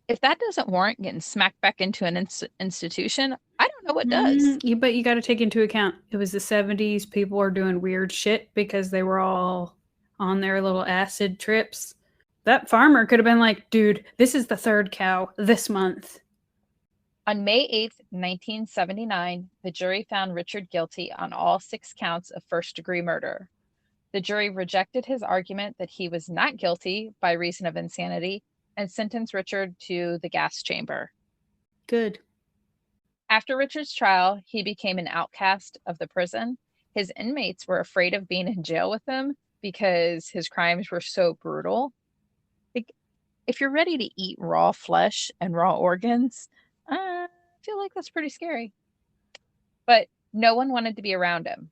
if that doesn't warrant getting smacked back into an institution, I don't know what does. But you got to take into account, it was the 70s. People were doing weird shit because they were all on their little acid trips. That farmer could have been like, dude, this is the 3rd cow this month. On May 8th, 1979, the jury found Richard guilty on all 6 counts of first-degree murder. The jury rejected his argument that he was not guilty by reason of insanity and sentenced Richard to the gas chamber. Good. After Richard's trial, he became an outcast of the prison. His inmates were afraid of being in jail with him because his crimes were so brutal. Like, if you're ready to eat raw flesh and raw organs, I feel like that's pretty scary. But no one wanted to be around him.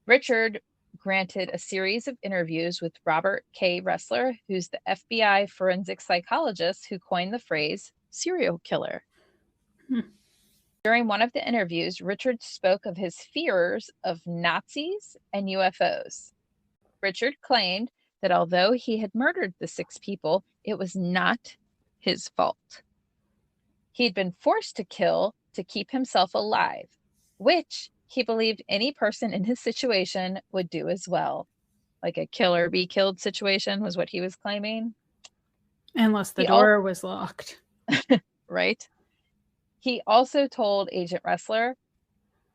Richard granted a series of interviews with Robert K. Ressler, who's the FBI forensic psychologist who coined the phrase serial killer. During one of the interviews, Richard spoke of his fears of Nazis and UFOs. Richard claimed that although he had murdered the 6 people, it was not his fault. He'd been forced to kill to keep himself alive, which he believed any person in his situation would do as well. Like a kill or be killed situation was what he was claiming. Unless the door was locked. Right? He also told Agent Ressler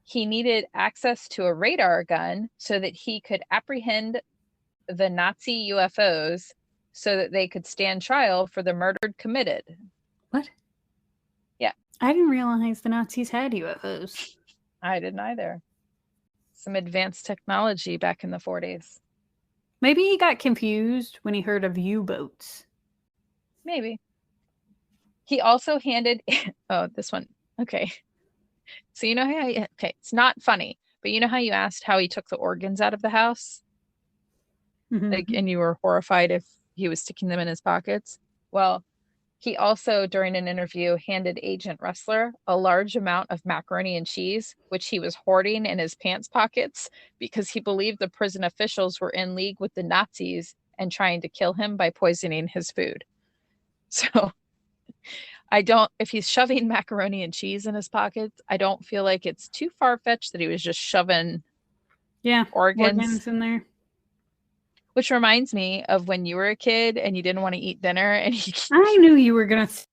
he needed access to a radar gun so that he could apprehend the Nazi UFOs so that they could stand trial for the murder committed. What? Yeah. I didn't realize the Nazis had UFOs. I didn't either. Some advanced technology back in the 40s. Maybe he got confused when he heard of U-boats. Maybe. He also handed... Oh, this one. Okay. So you know how... Okay, it's not funny, but you know how you asked how he took the organs out of the house? Mm-hmm. Like, and you were horrified if he was sticking them in his pockets? Well, he also, during an interview, handed Agent Ressler a large amount of macaroni and cheese, which he was hoarding in his pants pockets because he believed the prison officials were in league with the Nazis and trying to kill him by poisoning his food. So if he's shoving macaroni and cheese in his pockets, I don't feel like it's too far-fetched that he was just shoving organs in there. Which reminds me of when you were a kid and you didn't want to eat dinner and I knew you were going to...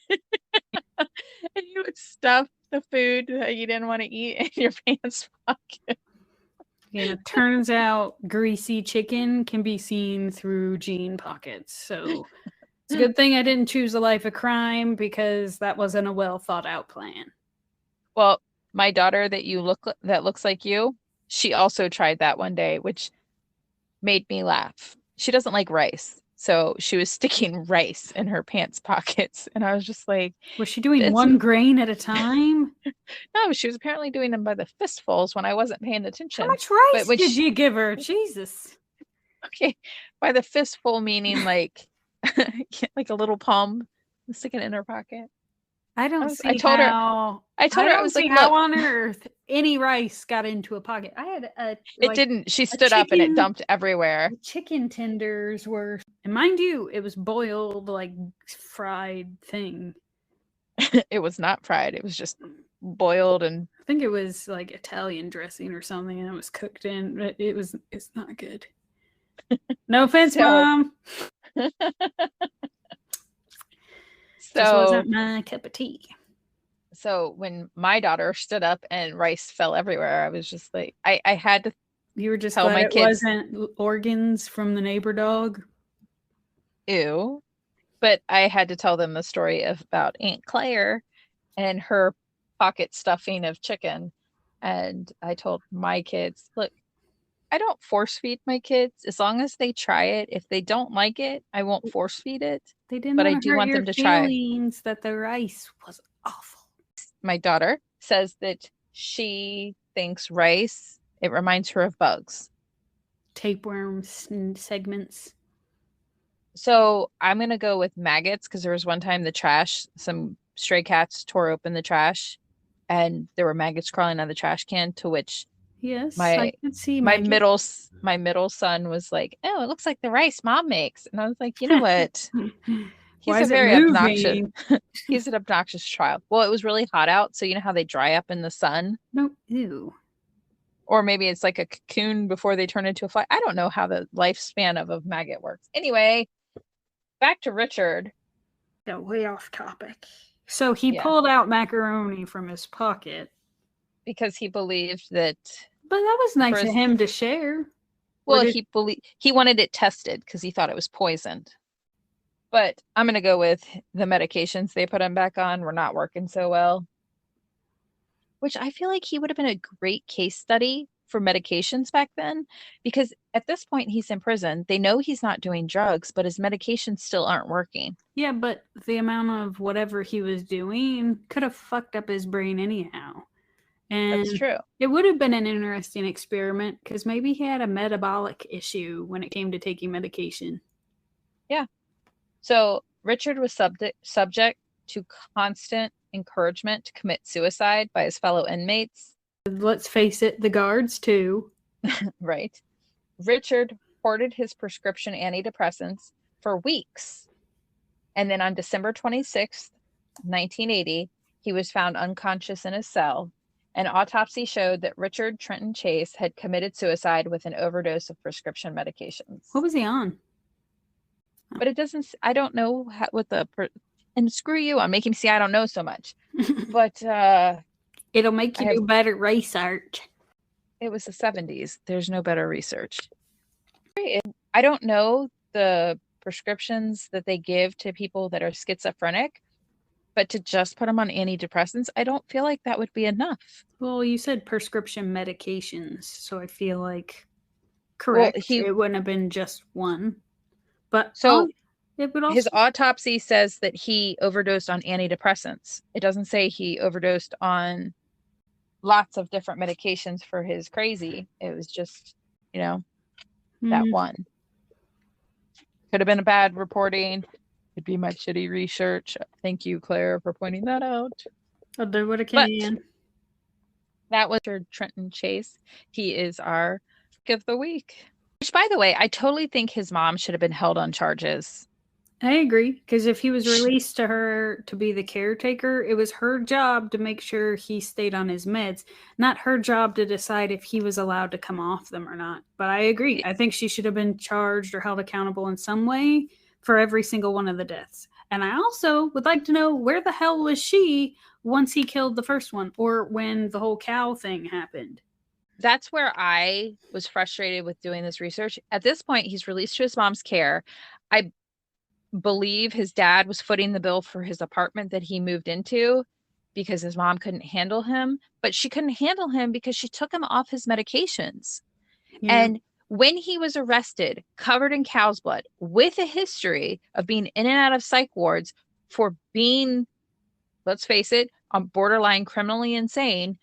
and you would stuff the food that you didn't want to eat in your pants pocket. Yeah, turns out greasy chicken can be seen through jean pockets. So it's a good thing I didn't choose a life of crime because that wasn't a well thought out plan. Well, my daughter that looks like you, she also tried that one day, which made me laugh. She doesn't like rice, so she was sticking rice in her pants pockets, and I was just like, was she doing one grain at a time? No, she was apparently doing them by the fistfuls when I wasn't paying attention. How much rice did you give her? Jesus. Okay, by the fistful meaning like like a little palm, sticking it in her pocket. I told her I was like, how on earth any rice got into a pocket. I had it didn't. She stood up and it dumped everywhere. Chicken tenders were, and mind you, it was boiled, like fried thing. It was not fried. It was just boiled, and I think it was like Italian dressing or something, and it was cooked in. It's not good. No offense, Mom. This wasn't my cup of tea. So when my daughter stood up and rice fell everywhere, I was just like, I had to. You were just glad it wasn't organs from the neighbor dog. Ew. But I had to tell them the story about Aunt Claire and her pocket stuffing of chicken. And I told my kids, look, I don't force feed my kids as long as they try it. If they don't like it, I won't force feed it. They didn't, but I do want them to try it. That the rice was awful. My daughter says that she thinks rice, it reminds her of bugs. Tapeworms and segments. So I'm going to go with maggots because there was one time some stray cats tore open the trash and there were maggots crawling on the trash can, to which yes, I could see my middle son was like, oh, it looks like the rice Mom makes. And I was like, you know what? He's he's an obnoxious child. Well, it was really hot out, so you know how they dry up in the sun? Nope. Ew. Or maybe it's like a cocoon before they turn into a fly. I don't know how the lifespan of a maggot works. Anyway, back to Richard. Yeah, way off topic. So he pulled out macaroni from his pocket. Because he believed that... But that was nice of him to share. Well, he wanted it tested because he thought it was poisoned. But I'm going to go with the medications they put him back on were not working so well. Which I feel like he would have been a great case study for medications back then, because at this point he's in prison. They know he's not doing drugs, but his medications still aren't working. Yeah, but the amount of whatever he was doing could have fucked up his brain anyhow. And That's true. it would have been an interesting experiment because maybe he had a metabolic issue when it came to taking medication. Yeah. So Richard was subject to constant encouragement to commit suicide by his fellow inmates. Let's face it, the guards too. Right. Richard hoarded his prescription antidepressants for weeks. And then on December 26th, 1980, he was found unconscious in his cell. An autopsy showed that Richard Trenton Chase had committed suicide with an overdose of prescription medications. What was he on? But it doesn't, I don't know what and screw you on making me see I don't know so much. But it'll make you do better research. It was the 70s. There's no better research. I don't know the prescriptions that they give to people that are schizophrenic, but to just put them on antidepressants, I don't feel like that would be enough. Well, you said prescription medications, so I feel like correct. Well, it wouldn't have been just one. But so it would also... his autopsy says that he overdosed on antidepressants. It doesn't say he overdosed on lots of different medications for his crazy. It was just, that one. Could have been a bad reporting. Could be my shitty research. Thank you, Claire, for pointing that out. I'll do what I can. But that was Richard Trenton Chase. He is our pick of the week. Which, by the way, I totally think his mom should have been held on charges. I agree, because if he was released to her to be the caretaker, it was her job to make sure he stayed on his meds, not her job to decide if he was allowed to come off them or not. But I agree. I think she should have been charged or held accountable in some way for every single one of the deaths. And I also would like to know, where the hell was she once he killed the first one, or when the whole cow thing happened? That's where I was frustrated with doing this research. At this point, he's released to his mom's care. I believe his dad was footing the bill for his apartment that he moved into because his mom couldn't handle him, but she couldn't handle him because she took him off his medications. Yeah. And when he was arrested, covered in cow's blood, with a history of being in and out of psych wards for being, let's face it, on borderline criminally insane,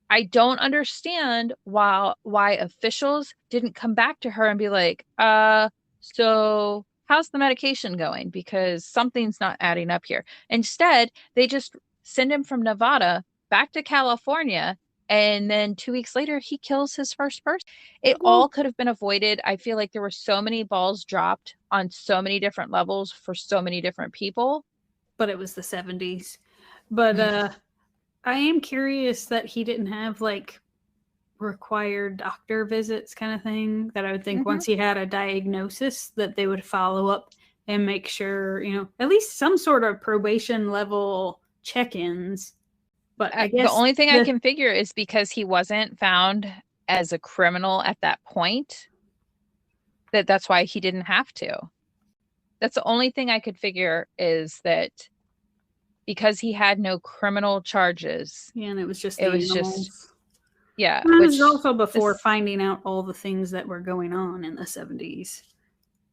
I don't understand why officials didn't come back to her and be like, so how's the medication going? Because something's not adding up here. Instead, they just send him from Nevada back to California. And then 2 weeks later, he kills his first person. It all could have been avoided. I feel like there were so many balls dropped on so many different levels for so many different people. But it was the 70s. But I am curious that he didn't have like required doctor visits kind of thing, that I would think once he had a diagnosis that they would follow up and make sure, at least some sort of probation level check-ins. But I guess the only thing I can figure is because he wasn't found as a criminal at that point, that's why he didn't have to. That's the only thing I could figure, is that because he had no criminal charges. Yeah, and it was just yeah. It was also before finding out all the things that were going on in the 70s.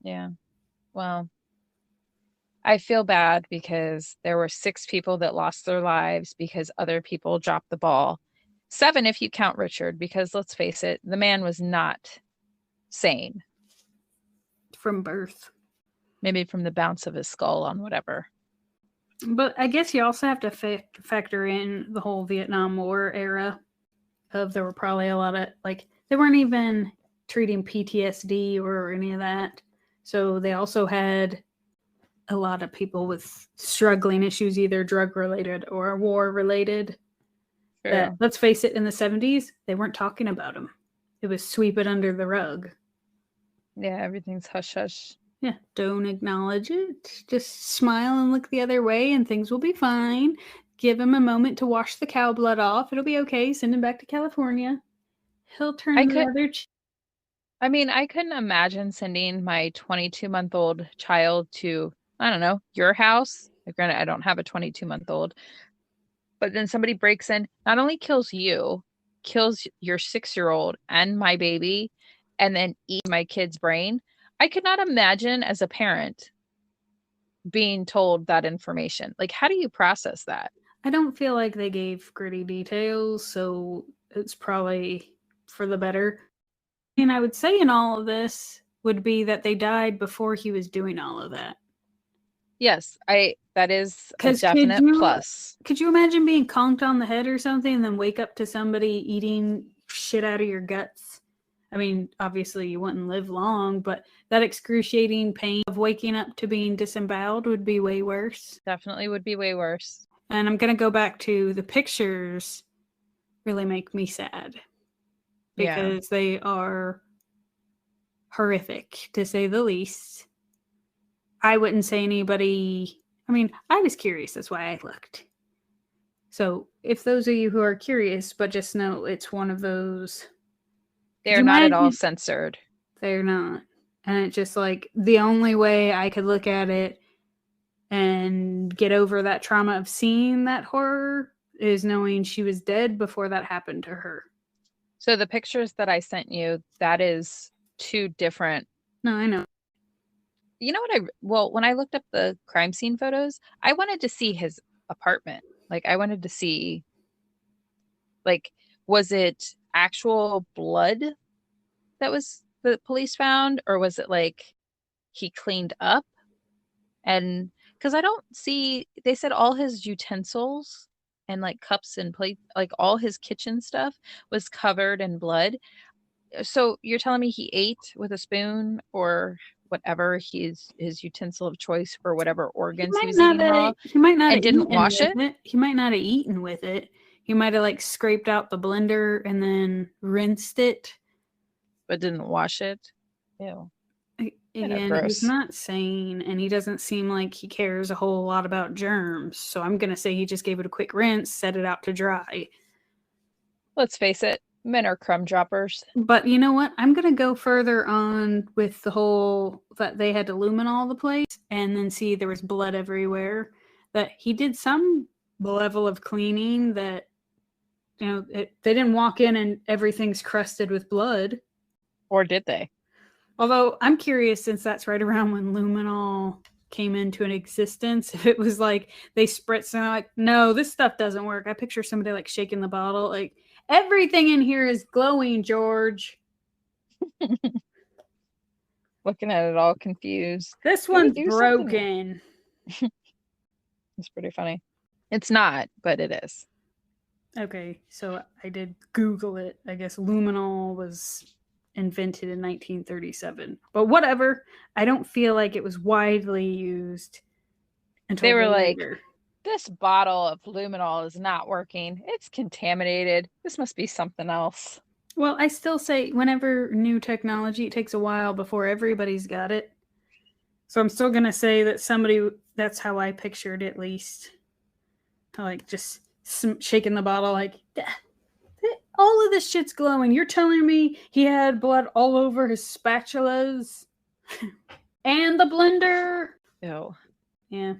Yeah. Well, I feel bad because there were 6 people that lost their lives because other people dropped the ball. 7 if you count Richard, because let's face it, the man was not sane. From birth. Maybe from the bounce of his skull on whatever. But I guess you also have to factor in the whole Vietnam War era of, there were probably a lot of, they weren't even treating PTSD or any of that. So they also had a lot of people with struggling issues, either drug related or war related. Sure. That, let's face it, in the 70s, they weren't talking about them. It was sweep it under the rug. Yeah, everything's hush hush. Yeah, don't acknowledge it. Just smile and look the other way and things will be fine. Give him a moment to wash the cow blood off. It'll be okay. Send him back to California. He'll turn the other cheek. I mean, I couldn't imagine sending my 22-month-old child to, I don't know, your house. Like, granted, I don't have a 22-month-old, but then somebody breaks in, not only kills you, kills your 6-year-old and my baby, and then eats my kid's brain. I could not imagine as a parent being told that information. Like, how do you process that? I don't feel like they gave gritty details, so it's probably for the better. And I would say in all of this would be that they died before he was doing all of that. Yes, that is a 'Cause definite plus. could you imagine being conked on the head or something and then wake up to somebody eating shit out of your guts? I mean, obviously you wouldn't live long, but that excruciating pain of waking up to being disemboweled would be way worse. Definitely would be way worse. And I'm going to go back to the pictures really make me sad because they are horrific, to say the least. I wouldn't say anybody... I mean, I was curious. That's why I looked. So if those of you who are curious, but just know it's one of those... They're not at all censored. They're not. And it's just like the only way I could look at it and get over that trauma of seeing that horror is knowing she was dead before that happened to her. So the pictures that I sent you, that is 2 different. No, I know. You know what when I looked up the crime scene photos, I wanted to see his apartment. Like, I wanted to see, like, was it actual blood that was the police found, or was it like he cleaned up? And because I don't see, they said all his utensils and like cups and plates, like all his kitchen stuff was covered in blood. So you're telling me he ate with a spoon or whatever his utensil of choice for whatever organs he was eating raw? He might not and didn't wash it? He might not have eaten with it. He might have like scraped out the blender and then rinsed it. But didn't wash it? Ew. Again, he's not sane, and he doesn't seem like he cares a whole lot about germs. So I'm going to say he just gave it a quick rinse, set it out to dry. Let's face it, men are crumb droppers. But you know what? I'm going to go further on with the whole that they had to luminol the place and then see there was blood everywhere. That he did some level of cleaning that, you know, they didn't walk in and everything's crusted with blood. Or did they? Although I'm curious, since that's right around when luminol came into an existence, if it was like they spritzed and like, no, this stuff doesn't work. I picture somebody like shaking the bottle, like, everything in here is glowing, George. Looking at it all confused. This one's broken. It's pretty funny. It's not, but it is. Okay, so I did Google it. I guess luminol was invented in 1937. But whatever. I don't feel like it was widely used until they were later. Like, this bottle of luminol is not working. It's contaminated. This must be something else. Well, I still say whenever new technology, it takes a while before everybody's got it. So I'm still going to say that somebody, that's how I pictured it, at least. Like just shaking the bottle like, all of this shit's glowing. You're telling me he had blood all over his spatulas and the blender? Ew. Yeah.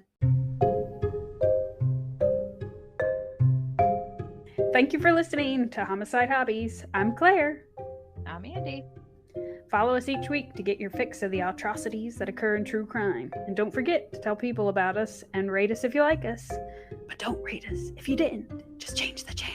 Thank you for listening to Homicide Hobbies. I'm Claire. I'm Andi. Follow us each week to get your fix of the atrocities that occur in true crime. And don't forget to tell people about us and rate us if you like us. But don't rate us if you didn't. Just change the channel.